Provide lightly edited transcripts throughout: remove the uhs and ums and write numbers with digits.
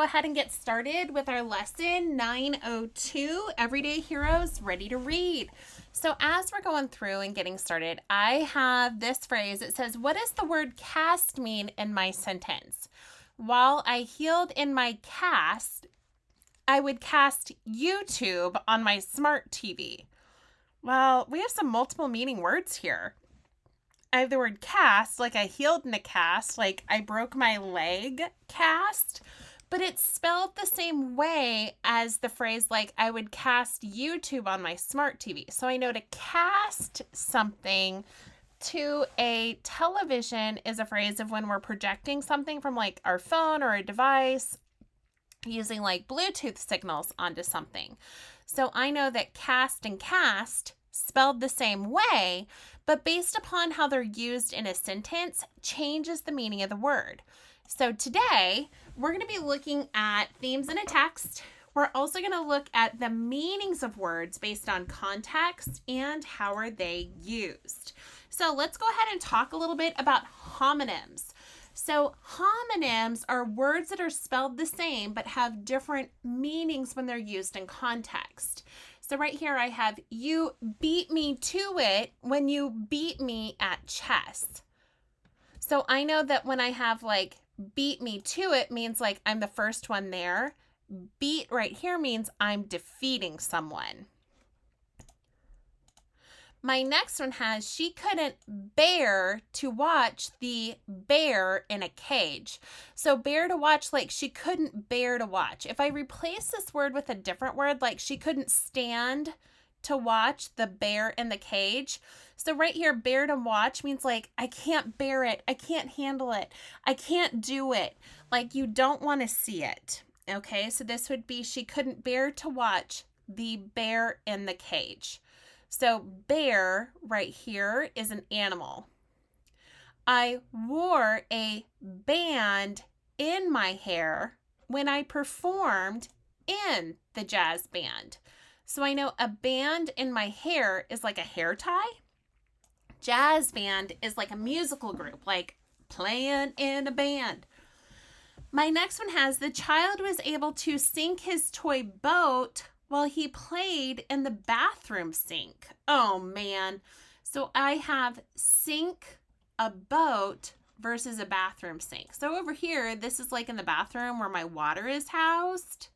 Go ahead and get started with our lesson 902, Everyday Heroes Ready to Read. So as we're going through and getting started, I have this phrase. It says, what does the word cast mean in my sentence? While I healed in my cast, I would cast YouTube on my smart TV. Well, we have some multiple meaning words here. I have the word cast, like I healed in a cast, like I broke my leg cast, but it's spelled the same way as the phrase like I would cast YouTube on my smart TV. So I know to cast something to a television is a phrase of when we're projecting something from like our phone or a device using like Bluetooth signals onto something. So I know that cast and cast spelled the same way, but based upon how they're used in a sentence changes the meaning of the word. So today, we're going to be looking at themes in a text. We're also going to look at the meanings of words based on context and how are they used. So let's go ahead and talk a little bit about homonyms. So homonyms are words that are spelled the same but have different meanings when they're used in context. So right here I have, you beat me to it when you beat me at chess. So I know that when I have like beat me to it means like I'm the first one there. Beat right here means I'm defeating someone. My next one has, she couldn't bear to watch the bear in a cage. So bear to watch, like she couldn't bear to watch. If I replace this word with a different word, like she couldn't stand to watch the bear in the cage. So right here, bear to watch means like I can't bear it. I can't handle it. I can't do it. Like you don't want to see it. Okay, so this would be, she couldn't bear to watch the bear in the cage. So bear right here is an animal. I wore a band in my hair when I performed in the jazz band. So I know a band in my hair is like a hair tie. Jazz band is like a musical group, like playing in a band. My next one has, the child was able to sink his toy boat while he played in the bathroom sink. Oh man. So I have sink a boat versus a bathroom sink. So over here, this is like in the bathroom where my water is housed,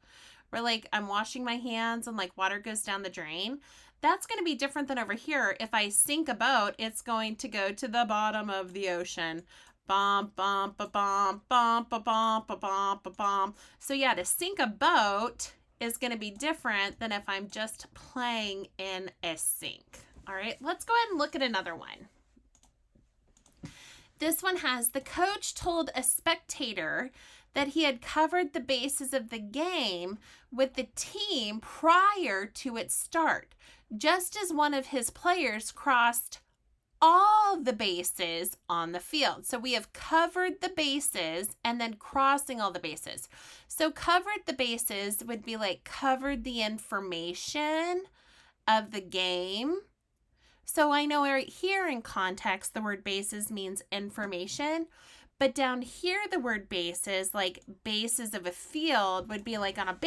where like I'm washing my hands and like water goes down the drain. That's going to be different than over here. If I sink a boat, it's going to go to the bottom of the ocean. Bump, bump, ba bump, bump, ba bump, ba bump, ba bump. So yeah, to sink a boat is going to be different than if I'm just playing in a sink. All right, let's go ahead and look at another one. This one has, the coach told a spectator that he had covered the bases of the game with the team prior to its start, just as one of his players crossed all the bases on the field. So we have covered the bases and then crossing all the bases. So covered the bases would be like covered the information of the game. So I know right here in context, the word bases means information, but down here, the word bases, like bases of a field, would be like on a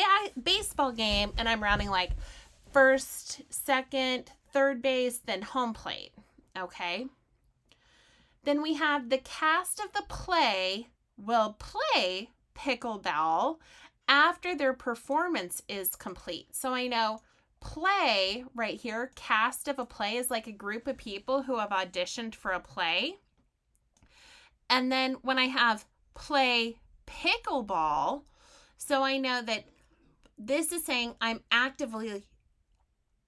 baseball game, and I'm rounding like first, second, third base, then home plate. Okay. Then we have, the cast of the play will play pickleball after their performance is complete. So I know play right here, cast of a play, is like a group of people who have auditioned for a play. And then when I have play pickleball, so I know that this is saying I'm actively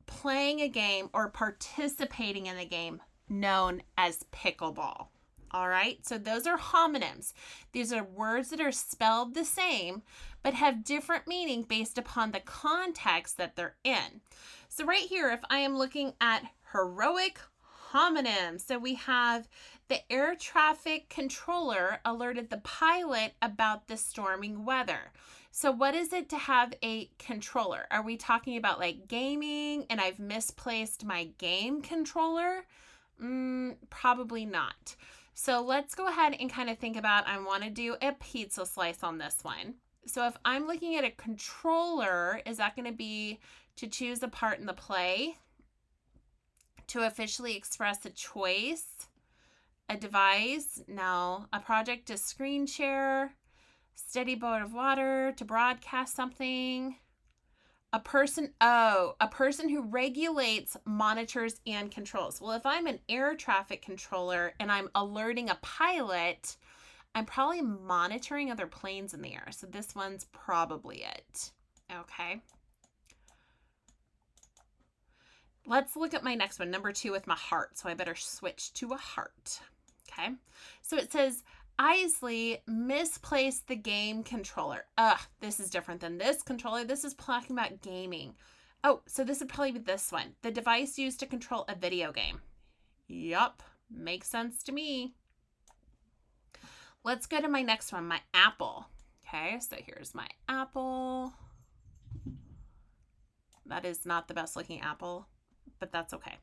playing a game or participating in a game known as pickleball. All right, so those are homonyms. These are words that are spelled the same, but have different meaning based upon the context that they're in. So right here, if I am looking at heroic homonyms, so we have, the air traffic controller alerted the pilot about the storming weather. So what is it to have a controller? Are we talking about like gaming and I've misplaced my game controller? Probably not. So let's go ahead and kind of think about, I want to do a pizza slice on this one. So if I'm looking at a controller, is that going to be to choose a part in the play? To officially express a choice? A device? No. A project to screen share? Steady boat of water? To broadcast something? A person who regulates, monitors, and controls. Well, if I'm an air traffic controller and I'm alerting a pilot, I'm probably monitoring other planes in the air. So this one's probably it. Okay. Let's look at my next one, number 2 with my heart. So I better switch to a heart. Okay. So it says, Isley misplaced the game controller. This is different than this controller. This is talking about gaming. Oh, so this would probably be this one. The device used to control a video game. Yup. Makes sense to me. Let's go to my next one, my apple. Okay, so here's my apple. That is not the best looking apple, but that's okay.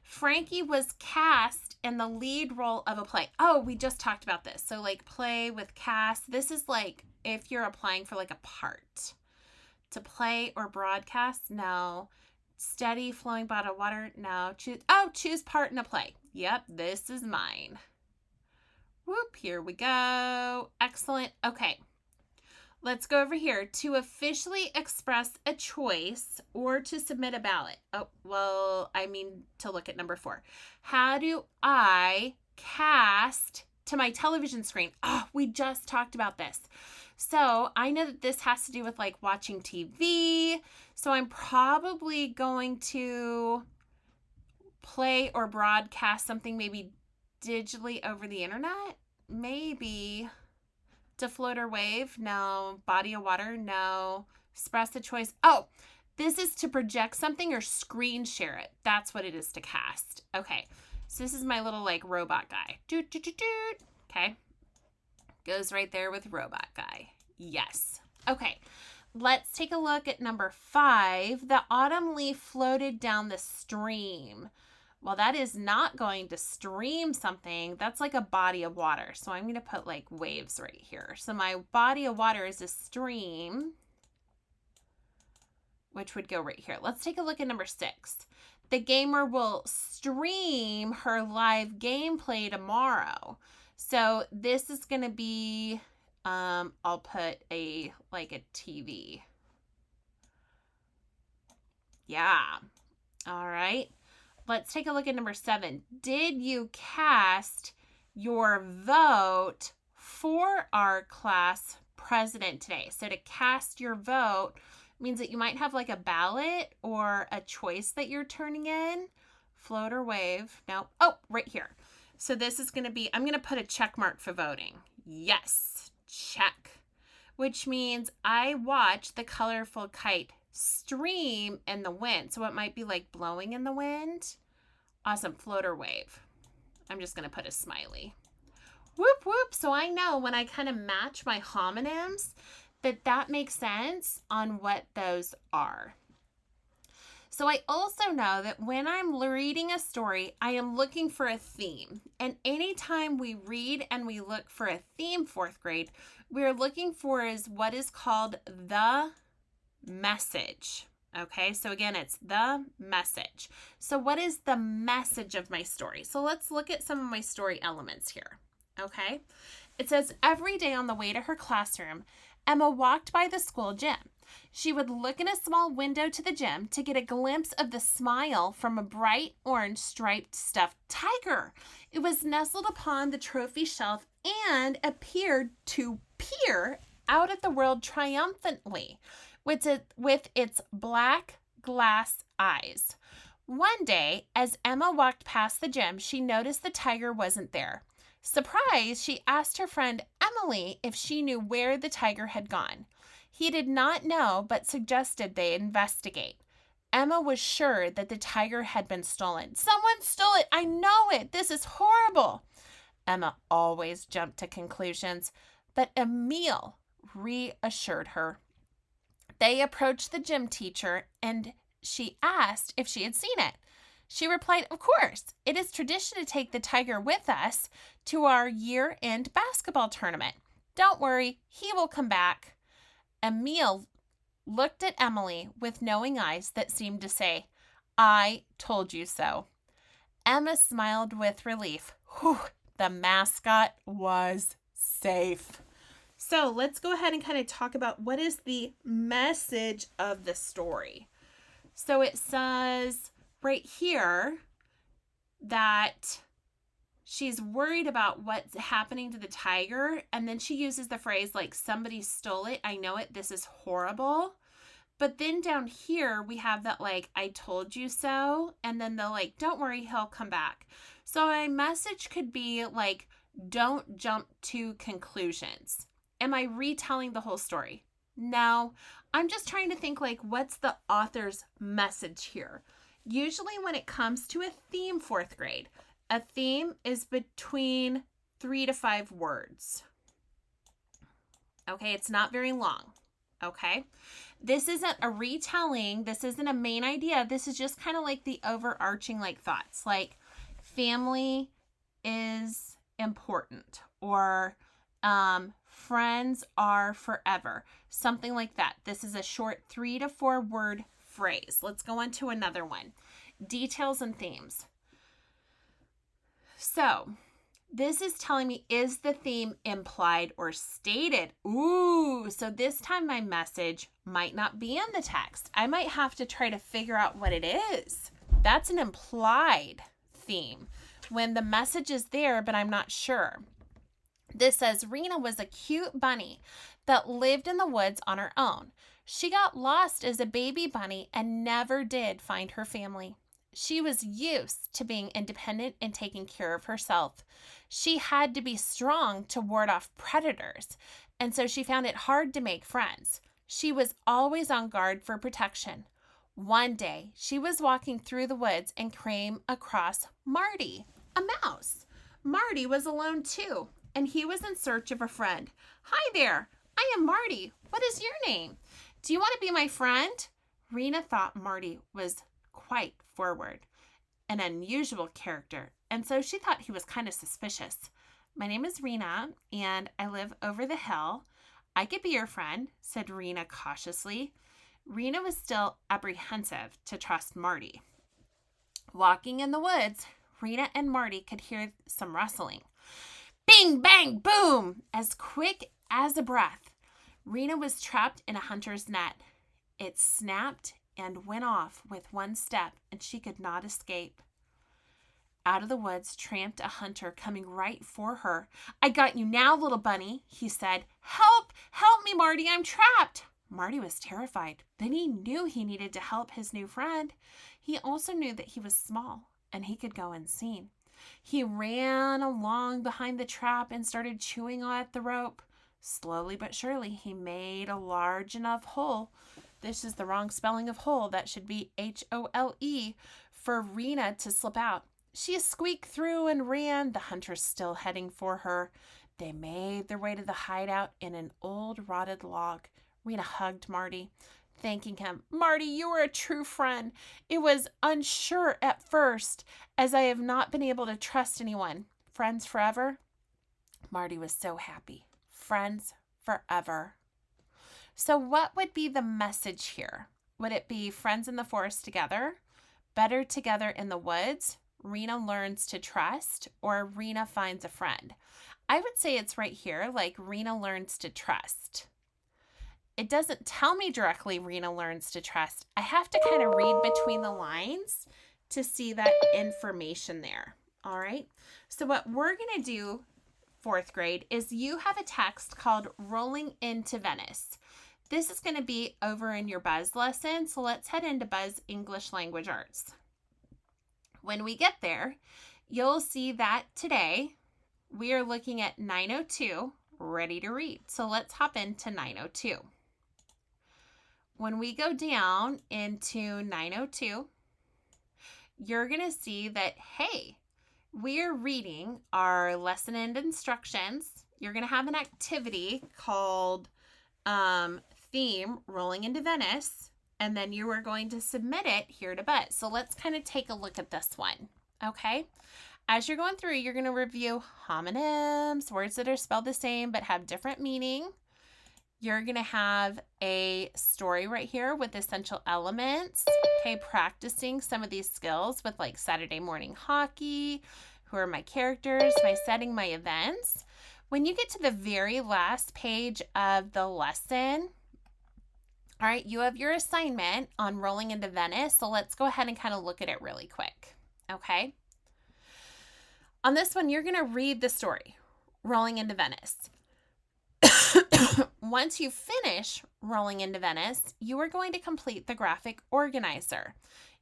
Frankie was cast in the lead role of a play. Oh, we just talked about this. So like play with cast. This is like if you're applying for like a part. To play or broadcast? No. Steady flowing bottle of water? No. Choose part in a play. Yep, this is mine. Whoop, here we go. Excellent. Okay. Let's go over here. To officially express a choice or to submit a ballot. Oh, well, I mean to look at number 4. How do I cast to my television screen? Oh, we just talked about this. So I know that this has to do with like watching TV. So I'm probably going to play or broadcast something maybe digitally over the internet. Maybe. To float or wave? No. Body of water? No. Express a choice? Oh, this is to project something or screen share it. That's what it is to cast. Okay. So this is my little like robot guy. Doot, doot, doot, doot. Okay. Goes right there with robot guy. Yes. Okay. Let's take a look at number 5. The autumn leaf floated down the stream. Well, that is not going to stream something. That's like a body of water. So I'm going to put like waves right here. So my body of water is a stream, which would go right here. Let's take a look at number 6. The gamer will stream her live gameplay tomorrow. So this is going to be, I'll put a TV. Yeah. All right. Let's take a look at number 7. Did you cast your vote for our class president today? So to cast your vote means that you might have like a ballot or a choice that you're turning in. Float or wave. No. Oh, right here. So this is going to be, I'm going to put a check mark for voting. Yes. Check. Which means I watched the colorful kite stream in the wind. So it might be like blowing in the wind. Awesome. Float or wave. I'm just going to put a smiley. Whoop, whoop. So I know when I kind of match my homonyms that makes sense on what those are. So I also know that when I'm reading a story, I am looking for a theme. And anytime we read and we look for a theme, 4th grade, we're looking for is what is called the message. Okay, so again, it's the message. So what is the message of my story? So let's look at some of my story elements here. Okay, it says every day on the way to her classroom, Emma walked by the school gym. She would look in a small window to the gym to get a glimpse of the smile from a bright orange striped stuffed tiger. It was nestled upon the trophy shelf and appeared to peer out at the world triumphantly with its black glass eyes. One day, as Emma walked past the gym, she noticed the tiger wasn't there. Surprised, she asked her friend Emily if she knew where the tiger had gone. He did not know, but suggested they investigate. Emma was sure that the tiger had been stolen. Someone stole it! I know it! This is horrible! Emma always jumped to conclusions, but Emile reassured her. They approached the gym teacher and she asked if she had seen it. She replied, of course, it is tradition to take the tiger with us to our year-end basketball tournament. Don't worry, he will come back. Emil looked at Emily with knowing eyes that seemed to say, "I told you so." Emma smiled with relief. Whew, the mascot was safe. So let's go ahead and kind of talk about what is the message of the story. So it says right here that she's worried about what's happening to the tiger. And then she uses the phrase like, somebody stole it. I know it. This is horrible. But then down here, we have that like, I told you so. And then the like, don't worry, he'll come back. So my message could be like, don't jump to conclusions. Am I retelling the whole story? No, I'm just trying to think like, what's the author's message here? Usually when it comes to a theme, fourth grade, a theme is between 3 to 5 words. Okay, it's not very long. Okay, this isn't a retelling. This isn't a main idea. This is just kind of like the overarching like thoughts, like family is important, or friends are forever, something like that. This is a short 3 to 4 word phrase. Let's go on to another one. Details and themes. So this is telling me, is the theme implied or stated? Ooh, so this time my message might not be in the text. I might have to try to figure out what it is. That's an implied theme when the message is there, but I'm not sure. This says, Rena was a cute bunny that lived in the woods on her own. She got lost as a baby bunny and never did find her family. She was used to being independent and taking care of herself. She had to be strong to ward off predators, and so she found it hard to make friends. She was always on guard for protection. One day, she was walking through the woods and came across Marty, a mouse. Marty was alone too, and he was in search of a friend. Hi there, I am Marty. What is your name? Do you want to be my friend? Rena thought Marty was quite forward, an unusual character, and so she thought he was kind of suspicious. My name is Rena, and I live over the hill. I could be your friend, said Rena cautiously. Rena was still apprehensive to trust Marty. Walking in the woods, Rena and Marty could hear some rustling. Bing, bang, boom! As quick as a breath. Rena was trapped in a hunter's net. It snapped and went off with one step, and she could not escape. Out of the woods tramped a hunter coming right for her. I got you now, little bunny, he said. Help! Help me, Marty, I'm trapped! Marty was terrified, but he knew he needed to help his new friend. He also knew that he was small, and he could go unseen. He ran along behind the trap and started chewing at the rope. Slowly but surely, he made a large enough hole. This is the wrong spelling of hole. That should be H-O-L-E for Rena to slip out. She squeaked through and ran, the hunters still heading for her. They made their way to the hideout in an old rotted log. Rena hugged Marty, thanking him. Marty, you were a true friend. It was unsure at first, as I have not been able to trust anyone. Friends forever? Marty was so happy. Friends forever. So what would be the message here? Would it be friends in the forest together? Better together in the woods? Rena learns to trust, or Rena finds a friend? I would say it's right here, like Rena learns to trust. It doesn't tell me directly Rena learns to trust. I have to kind of read between the lines to see that information there. All right. So what we're going to do, fourth grade, is you have a text called Rolling into Venice. This is going to be over in your Buzz lesson. So let's head into Buzz English Language Arts. When we get there, you'll see that today we are looking at 902, ready to read. So let's hop into 902. When we go down into 902, you're going to see that, hey, we're reading our lesson and instructions. You're going to have an activity called Theme Rolling into Venice, and then you are going to submit it here to Buzz. So let's kind of take a look at this one, okay? As you're going through, you're going to review homonyms, words that are spelled the same but have different meaning. You're going to have a story right here with essential elements. Okay, practicing some of these skills with like Saturday morning hockey. Who are my characters? My setting, my events. When you get to the very last page of the lesson, all right, you have your assignment on Rolling into Venice. So let's go ahead and kind of look at it really quick. Okay. On this one, you're going to read the story, Rolling into Venice. Once you finish Rolling into Venice, you are going to complete the graphic organizer.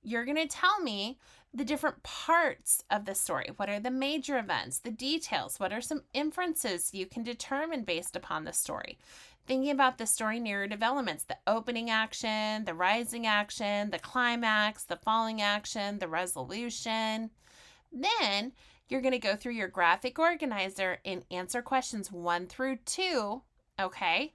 You're going to tell me the different parts of the story. What are the major events, the details? What are some inferences you can determine based upon the story? Thinking about the story narrative elements, the opening action, the rising action, the climax, the falling action, the resolution. Then you're going to go through your graphic organizer and answer questions 1 through 2. Okay.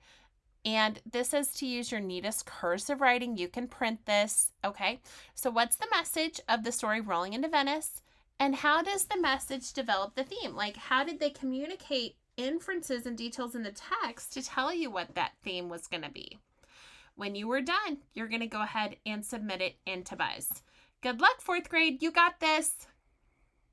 And this is to use your neatest cursive writing. You can print this. Okay. So what's the message of the story Rolling into Venice? And how does the message develop the theme? Like, how did they communicate inferences and details in the text to tell you what that theme was going to be? When you were done, you're going to go ahead and submit it into Buzz. Good luck, 4th grade. You got this.